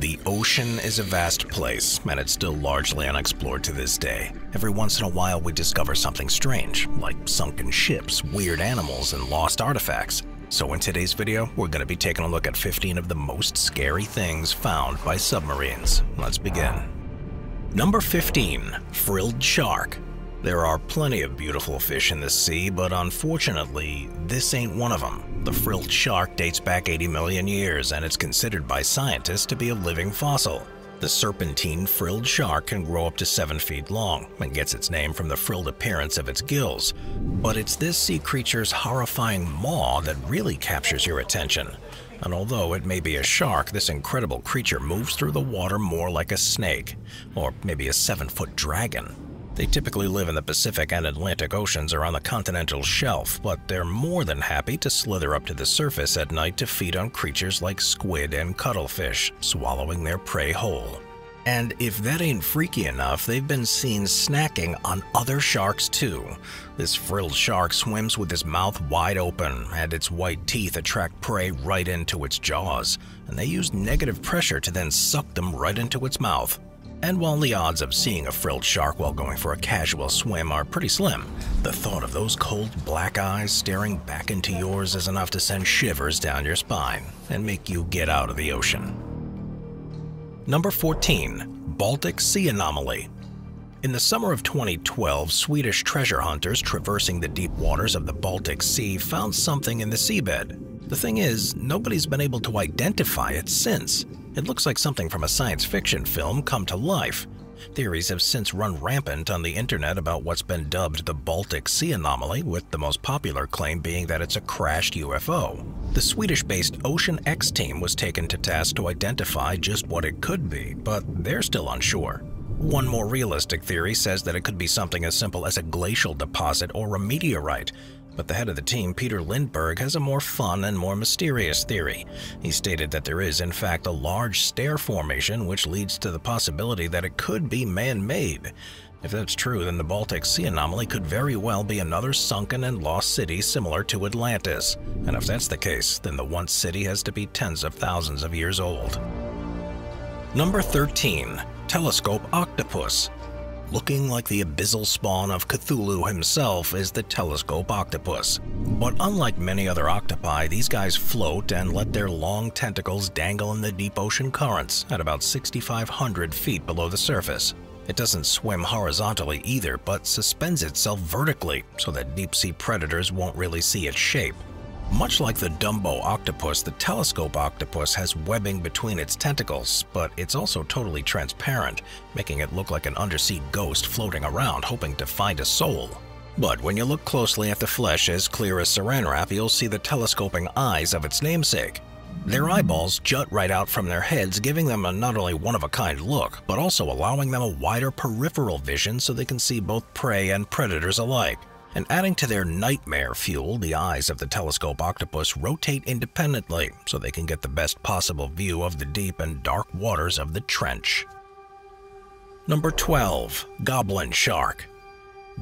The ocean is a vast place, and it's still largely unexplored to this day. Every once in a while we discover something strange, like sunken ships, weird animals, and lost artifacts. So in today's video, we're going to be taking a look at 15 of the most scary things found by submarines. Let's begin. Number 15. Frilled Shark. There are plenty of beautiful fish in the sea, but unfortunately, this ain't one of them. The frilled shark dates back 80 million years, and it's considered by scientists to be a living fossil. The serpentine frilled shark can grow up to 7 feet long and gets its name from the frilled appearance of its gills. But it's this sea creature's horrifying maw that really captures your attention. And although it may be a shark, this incredible creature moves through the water more like a snake, or maybe a 7-foot dragon. They typically live in the Pacific and Atlantic Oceans or on the continental shelf, but they're more than happy to slither up to the surface at night to feed on creatures like squid and cuttlefish, swallowing their prey whole. And if that ain't freaky enough, they've been seen snacking on other sharks too. This frilled shark swims with its mouth wide open, and its white teeth attract prey right into its jaws, and they use negative pressure to then suck them right into its mouth. And while the odds of seeing a frilled shark while going for a casual swim are pretty slim, the thought of those cold black eyes staring back into yours is enough to send shivers down your spine and make you get out of the ocean. Number 14. Baltic Sea Anomaly. In the summer of 2012, Swedish treasure hunters traversing the deep waters of the Baltic Sea found something in the seabed. The thing is, nobody's been able to identify it since. It looks like something from a science fiction film come to life. Theories have since run rampant on the internet about what's been dubbed the Baltic Sea Anomaly, with the most popular claim being that it's a crashed UFO. The Swedish-based Ocean X team was taken to task to identify just what it could be, but they're still unsure. One more realistic theory says that it could be something as simple as a glacial deposit or a meteorite. But the head of the team, Peter Lindbergh, has a more fun and more mysterious theory. He stated that there is, in fact, a large stair formation which leads to the possibility that it could be man-made. If that's true, then the Baltic Sea Anomaly could very well be another sunken and lost city similar to Atlantis. And if that's the case, then the once city has to be tens of thousands of years old. Number 13. Telescope Octopus. Looking like the abyssal spawn of Cthulhu himself is the telescope octopus. But unlike many other octopi, these guys float and let their long tentacles dangle in the deep ocean currents at about 6,500 feet below the surface. It doesn't swim horizontally either, but suspends itself vertically so that deep-sea predators won't really see its shape. Much like the Dumbo octopus, the telescope octopus has webbing between its tentacles, but it's also totally transparent, making it look like an undersea ghost floating around hoping to find a soul. But when you look closely at the flesh as clear as saran wrap, you'll see the telescoping eyes of its namesake. Their eyeballs jut right out from their heads, giving them a not only one-of-a-kind look, but also allowing them a wider peripheral vision so they can see both prey and predators alike. And adding to their nightmare fuel, the eyes of the telescope octopus rotate independently so they can get the best possible view of the deep and dark waters of the trench. Number 12. Goblin Shark.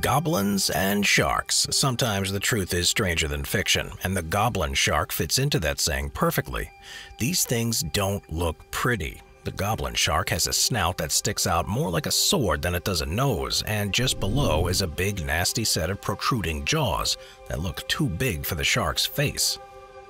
Goblins and sharks. Sometimes the truth is stranger than fiction, and the goblin shark fits into that saying perfectly. These things don't look pretty. The goblin shark has a snout that sticks out more like a sword than it does a nose, and just below is a big nasty set of protruding jaws that look too big for the shark's face.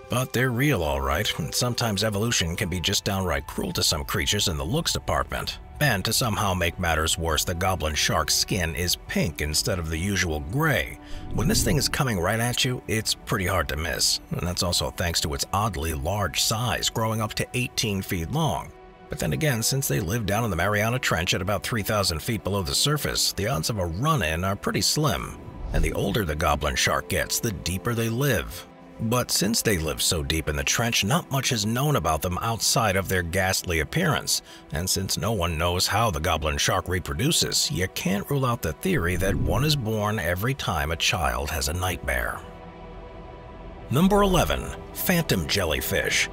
But they're real all right, and sometimes evolution can be just downright cruel to some creatures in the looks department. And to somehow make matters worse, the goblin shark's skin is pink instead of the usual gray. When this thing is coming right at you, it's pretty hard to miss, and that's also thanks to its oddly large size, growing up to 18 feet long. But then again, since they live down in the Mariana Trench at about 3,000 feet below the surface, the odds of a run-in are pretty slim. And the older the goblin shark gets, the deeper they live. But since they live so deep in the trench, not much is known about them outside of their ghastly appearance. And since no one knows how the goblin shark reproduces, you can't rule out the theory that one is born every time a child has a nightmare. Number 11. Phantom Jellyfish.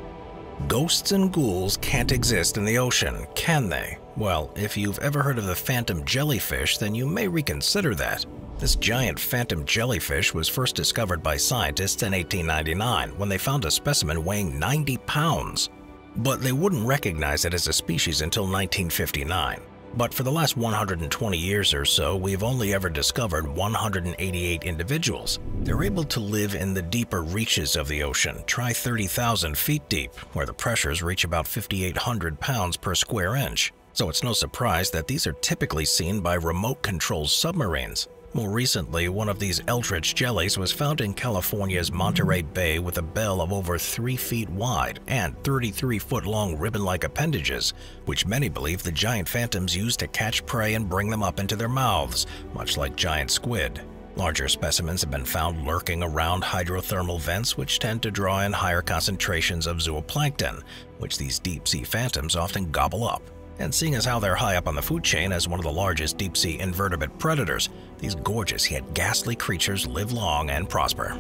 Ghosts and ghouls can't exist in the ocean, can they? Well, if you've ever heard of the phantom jellyfish, then you may reconsider that. This giant phantom jellyfish was first discovered by scientists in 1899 when they found a specimen weighing 90 pounds. but they wouldn't recognize it as a species until 1959. But for the last 120 years or so, we've only ever discovered 188 individuals. They're able to live in the deeper reaches of the ocean, try 30,000 feet deep, where the pressures reach about 5,800 pounds per square inch. So it's no surprise that these are typically seen by remote-controlled submarines. More recently, one of these eldritch jellies was found in California's Monterey Bay with a bell of over 3 feet wide and 33-foot-long ribbon-like appendages, which many believe the giant phantoms use to catch prey and bring them up into their mouths, much like giant squid. Larger specimens have been found lurking around hydrothermal vents, which tend to draw in higher concentrations of zooplankton, which these deep-sea phantoms often gobble up. And seeing as how they're high up on the food chain as one of the largest deep-sea invertebrate predators, these gorgeous yet ghastly creatures live long and prosper.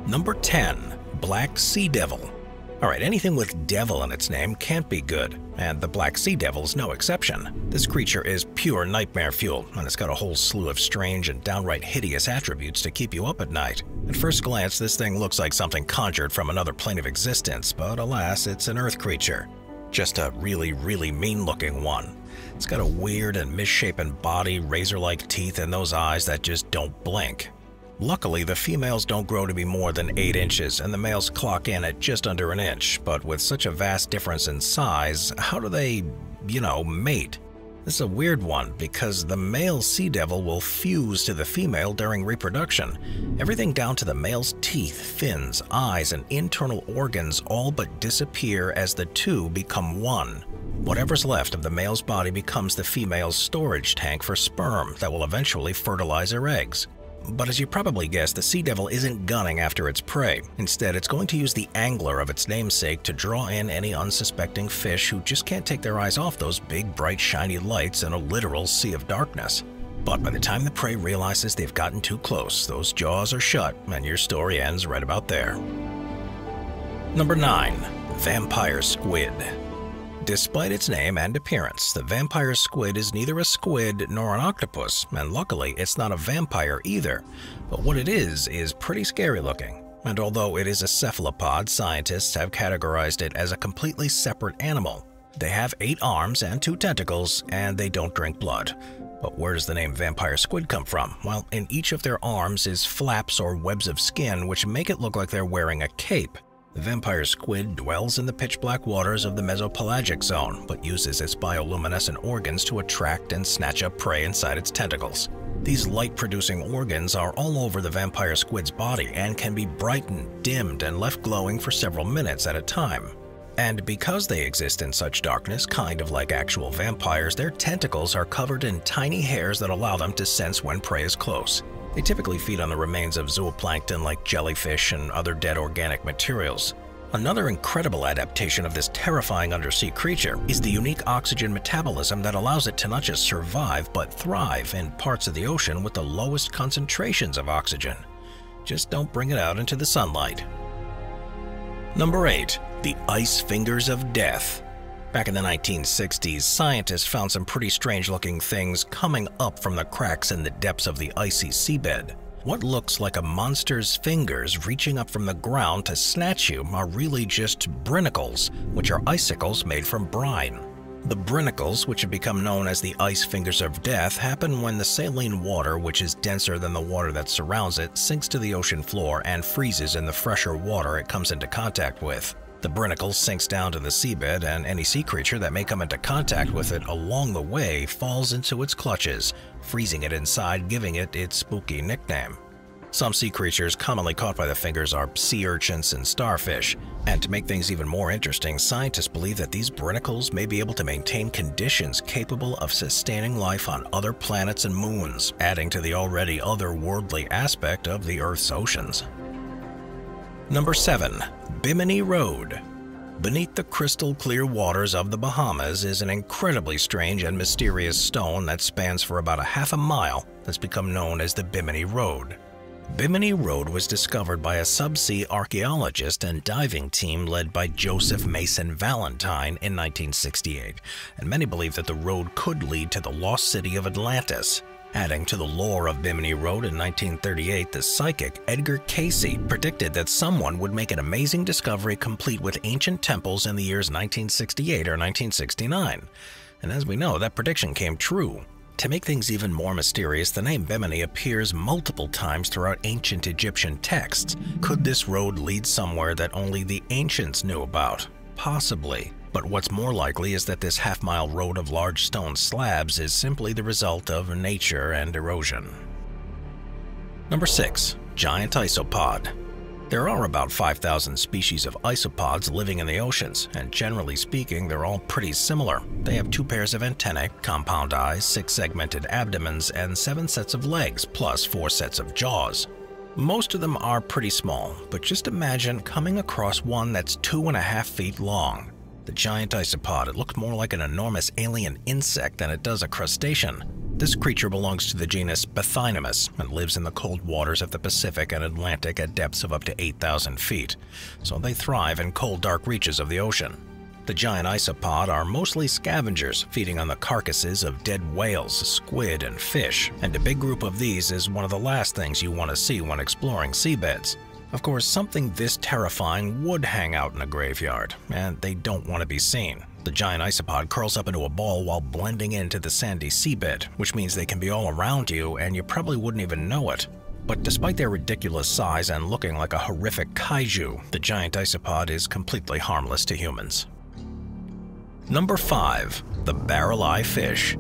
Number 10. Black Seadevil. Alright, anything with devil in its name can't be good, and the Black Seadevil is no exception. This creature is pure nightmare fuel, and it's got a whole slew of strange and downright hideous attributes to keep you up at night. At first glance, this thing looks like something conjured from another plane of existence, but alas, it's an Earth creature. Just a really mean-looking one. It's got a weird and misshapen body, razor-like teeth, and those eyes that just don't blink. Luckily, the females don't grow to be more than 8 inches, and the males clock in at just under an inch. But with such a vast difference in size, how do they, mate? This is a weird one, because the male Seadevil will fuse to the female during reproduction. Everything down to the male's teeth, fins, eyes, and internal organs all but disappear as the two become one. Whatever's left of the male's body becomes the female's storage tank for sperm that will eventually fertilize her eggs. But as you probably guessed, the Seadevil isn't gunning after its prey. Instead, it's going to use the angler of its namesake to draw in any unsuspecting fish who just can't take their eyes off those big, bright, shiny lights in a literal sea of darkness. But by the time the prey realizes they've gotten too close, those jaws are shut, and your story ends right about there. Number 9. Vampire Squid. Despite its name and appearance, the vampire squid is neither a squid nor an octopus, and luckily it's not a vampire either. But what it is pretty scary looking. And although it is a cephalopod, scientists have categorized it as a completely separate animal. They have 8 arms and 2 tentacles, and they don't drink blood. But where does the name vampire squid come from? Well, in each of their arms is flaps or webs of skin which make it look like they're wearing a cape. The vampire squid dwells in the pitch-black waters of the mesopelagic zone, but uses its bioluminescent organs to attract and snatch up prey inside its tentacles. These light-producing organs are all over the vampire squid's body and can be brightened, dimmed, and left glowing for several minutes at a time. And because they exist in such darkness, kind of like actual vampires, their tentacles are covered in tiny hairs that allow them to sense when prey is close. They typically feed on the remains of zooplankton like jellyfish and other dead organic materials. Another incredible adaptation of this terrifying undersea creature is the unique oxygen metabolism that allows it to not just survive but thrive in parts of the ocean with the lowest concentrations of oxygen. Just don't bring it out into the sunlight. Number 8. The Ice Fingers of Death. Back in the 1960s, scientists found some pretty strange-looking things coming up from the cracks in the depths of the icy seabed. What looks like a monster's fingers reaching up from the ground to snatch you are really just brinicles, which are icicles made from brine. The brinicles, which have become known as the Ice Fingers of Death, happen when the saline water, which is denser than the water that surrounds it, sinks to the ocean floor and freezes in the fresher water it comes into contact with. The brinicle sinks down to the seabed, and any sea creature that may come into contact with it along the way falls into its clutches, freezing it inside, giving it its spooky nickname. Some sea creatures commonly caught by the fingers are sea urchins and starfish. And to make things even more interesting, scientists believe that these brinicles may be able to maintain conditions capable of sustaining life on other planets and moons, adding to the already otherworldly aspect of the Earth's oceans. Number 7. Bimini Road. Beneath the crystal clear waters of the Bahamas is an incredibly strange and mysterious stone that spans for about a half a mile that's become known as the Bimini Road. Bimini Road was discovered by a subsea archaeologist and diving team led by Joseph Mason Valentine in 1968, and many believe that the road could lead to the lost city of Atlantis. Adding to the lore of Bimini Road in 1938, the psychic Edgar Cayce predicted that someone would make an amazing discovery complete with ancient temples in the years 1968 or 1969. And as we know, that prediction came true. To make things even more mysterious, the name Bimini appears multiple times throughout ancient Egyptian texts. Could this road lead somewhere that only the ancients knew about? Possibly. But what's more likely is that this half-mile road of large stone slabs is simply the result of nature and erosion. Number 6. Giant Isopod. There are about 5,000 species of isopods living in the oceans, and generally speaking, they're all pretty similar. They have 2 pairs of antennae, compound eyes, 6 segmented abdomens, and 7 sets of legs, plus 4 sets of jaws. Most of them are pretty small, but just imagine coming across one that's 2.5 feet long. The giant isopod, it looks more like an enormous alien insect than it does a crustacean. This creature belongs to the genus Bathynomus and lives in the cold waters of the Pacific and Atlantic at depths of up to 8,000 feet, so they thrive in cold, dark reaches of the ocean. The giant isopod are mostly scavengers, feeding on the carcasses of dead whales, squid, and fish, and a big group of these is one of the last things you want to see when exploring seabeds. Of course, something this terrifying would hang out in a graveyard, and they don't want to be seen. The giant isopod curls up into a ball while blending into the sandy seabed, which means they can be all around you and you probably wouldn't even know it. But despite their ridiculous size and looking like a horrific kaiju, the giant isopod is completely harmless to humans. Number 5. The Barreleye Fish.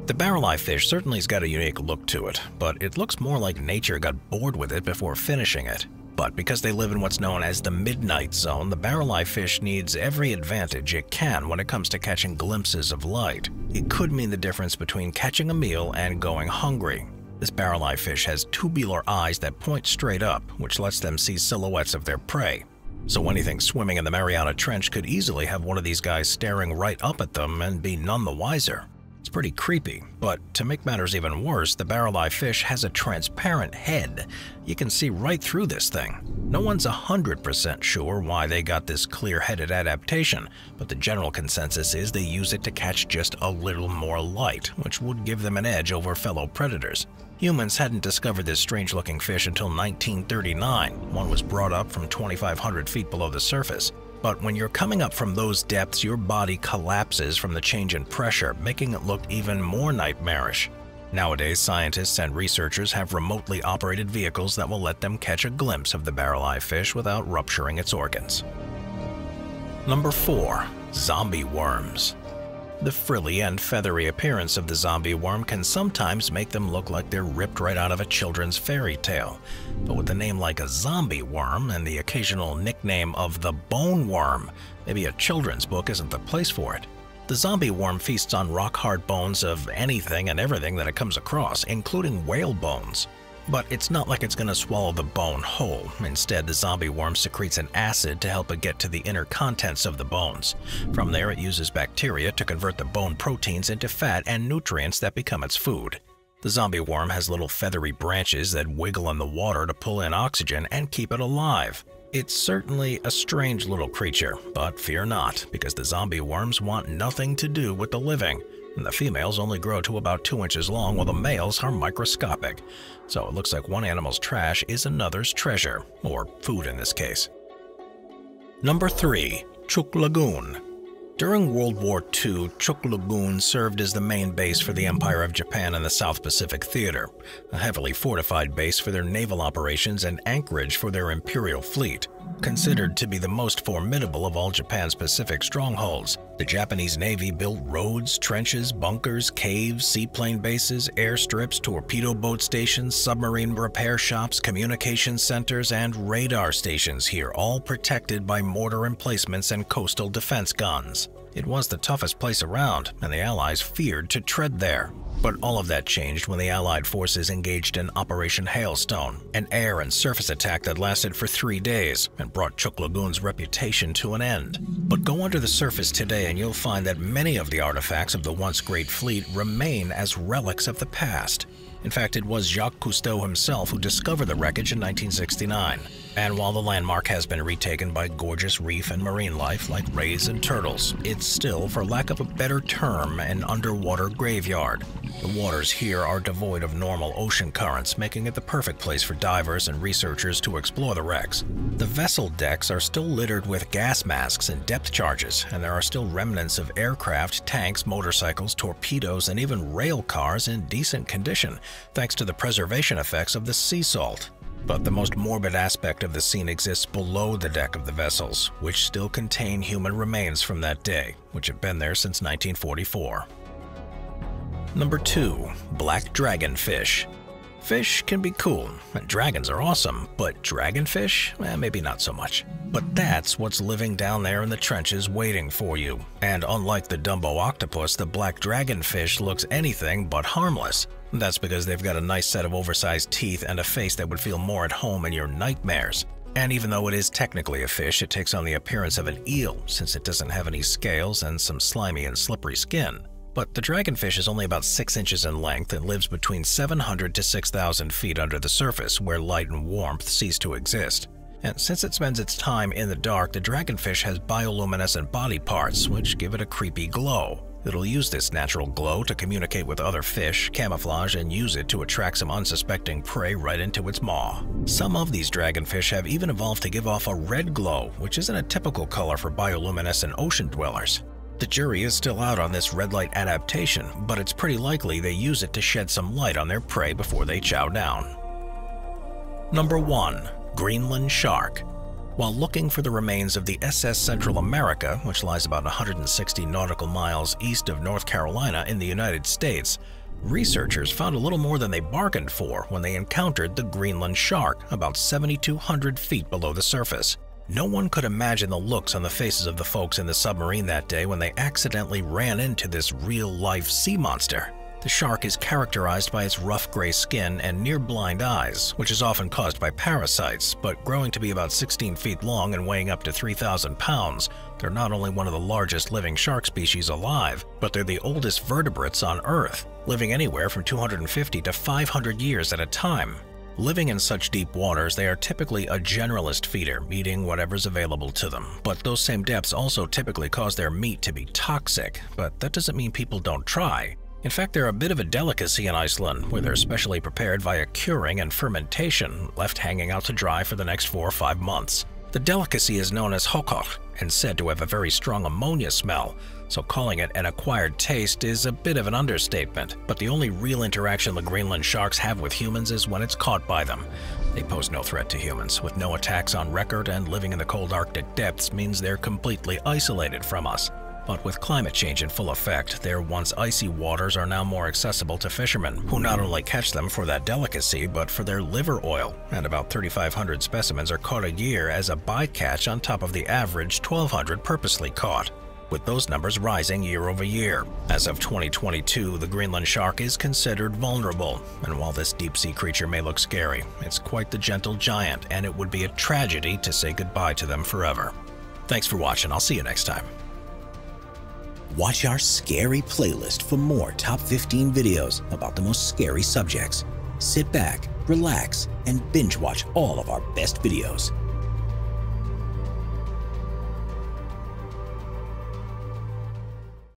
The Barreleye Fish certainly has got a unique look to it, but it looks more like nature got bored with it before finishing it. But because they live in what's known as the midnight zone, the Barreleye Fish needs every advantage it can when it comes to catching glimpses of light. It could mean the difference between catching a meal and going hungry. This Barreleye Fish has tubular eyes that point straight up, which lets them see silhouettes of their prey. So anything swimming in the Mariana Trench could easily have one of these guys staring right up at them and be none the wiser. It's pretty creepy, but to make matters even worse, the Barreleye Fish has a transparent head. You can see right through this thing. No one's 100% sure why they got this clear-headed adaptation, but the general consensus is they use it to catch just a little more light, which would give them an edge over fellow predators. Humans hadn't discovered this strange-looking fish until 1939. One was brought up from 2,500 feet below the surface. But when you're coming up from those depths, your body collapses from the change in pressure, making it look even more nightmarish. Nowadays, scientists and researchers have remotely operated vehicles that will let them catch a glimpse of the Barreleye Fish without rupturing its organs. Number 4. Zombie Worms. The frilly and feathery appearance of the zombie worm can sometimes make them look like they're ripped right out of a children's fairy tale. But with a name like a zombie worm and the occasional nickname of the bone worm, maybe a children's book isn't the place for it. The zombie worm feasts on rock-hard bones of anything and everything that it comes across, including whale bones. But it's not like it's going to swallow the bone whole. Instead, the zombie worm secretes an acid to help it get to the inner contents of the bones. From there, it uses bacteria to convert the bone proteins into fat and nutrients that become its food. The zombie worm has little feathery branches that wiggle in the water to pull in oxygen and keep it alive. It's certainly a strange little creature, but fear not, because the zombie worms want nothing to do with the living. And the females only grow to about 2 inches long while the males are microscopic. So it looks like one animal's trash is another's treasure, or food in this case. Number 3. Chuuk Lagoon. During World War II, Chuuk Lagoon served as the main base for the Empire of Japan in the South Pacific Theater, a heavily fortified base for their naval operations and anchorage for their imperial fleet. Considered to be the most formidable of all Japan's Pacific strongholds, the Japanese Navy built roads, trenches, bunkers, caves, seaplane bases, airstrips, torpedo boat stations, submarine repair shops, communication centers, and radar stations here, all protected by mortar emplacements and coastal defense guns. It was the toughest place around, and the Allies feared to tread there. But all of that changed when the Allied forces engaged in Operation Hailstone, an air and surface attack that lasted for 3 days and brought Chuuk Lagoon's reputation to an end. But go under the surface today and you'll find that many of the artifacts of the once great fleet remain as relics of the past. In fact, it was Jacques Cousteau himself who discovered the wreckage in 1969. And while the landmark has been retaken by gorgeous reef and marine life like rays and turtles, it's still, for lack of a better term, an underwater graveyard. The waters here are devoid of normal ocean currents, making it the perfect place for divers and researchers to explore the wrecks. The vessel decks are still littered with gas masks and depth charges, and there are still remnants of aircraft, tanks, motorcycles, torpedoes, and even rail cars in decent condition, thanks to the preservation effects of the sea salt. But the most morbid aspect of the scene exists below the deck of the vessels, which still contain human remains from that day, which have been there since 1944. Number 2. Black Dragonfish. Fish can be cool, and dragons are awesome, but dragonfish? Maybe not so much. But that's what's living down there in the trenches waiting for you. And unlike the Dumbo octopus, the black dragonfish looks anything but harmless. That's because they've got a nice set of oversized teeth and a face that would feel more at home in your nightmares. And even though it is technically a fish, it takes on the appearance of an eel, since it doesn't have any scales and some slimy and slippery skin. But the dragonfish is only about 6 inches in length and lives between 700 to 6,000 feet under the surface, where light and warmth cease to exist. And since it spends its time in the dark, the dragonfish has bioluminescent body parts, which give it a creepy glow. It'll use this natural glow to communicate with other fish, camouflage, and use it to attract some unsuspecting prey right into its maw. Some of these dragonfish have even evolved to give off a red glow, which isn't a typical color for bioluminescent ocean dwellers. The jury is still out on this red light adaptation, but it's pretty likely they use it to shed some light on their prey before they chow down. Number 1. Greenland Shark. While looking for the remains of the SS Central America, which lies about 160 nautical miles east of North Carolina in the United States, researchers found a little more than they bargained for when they encountered the Greenland Shark about 7,200 feet below the surface. No one could imagine the looks on the faces of the folks in the submarine that day when they accidentally ran into this real-life sea monster. The shark is characterized by its rough gray skin and near-blind eyes, which is often caused by parasites, but growing to be about 16 feet long and weighing up to 3,000 pounds, they're not only one of the largest living shark species alive, but they're the oldest vertebrates on Earth, living anywhere from 250 to 500 years at a time. Living in such deep waters, they are typically a generalist feeder, eating whatever's available to them. But those same depths also typically cause their meat to be toxic, but that doesn't mean people don't try. In fact, they're a bit of a delicacy in Iceland, where they're specially prepared via curing and fermentation, left hanging out to dry for the next 4 or 5 months. The delicacy is known as hokoch and said to have a very strong ammonia smell, so calling it an acquired taste is a bit of an understatement. But the only real interaction the Greenland sharks have with humans is when it's caught by them. They pose no threat to humans, with no attacks on record, and living in the cold Arctic depths means they're completely isolated from us. But with climate change in full effect, their once icy waters are now more accessible to fishermen, who not only catch them for that delicacy, but for their liver oil, and about 3,500 specimens are caught a year as a bycatch on top of the average 1,200 purposely caught, with those numbers rising year over year. As of 2022, the Greenland shark is considered vulnerable, and while this deep-sea creature may look scary, it's quite the gentle giant, and it would be a tragedy to say goodbye to them forever. Thanks for watching, I'll see you next time. Watch our scary playlist for more top 15 videos about the most scary subjects. Sit back, relax, and binge watch all of our best videos.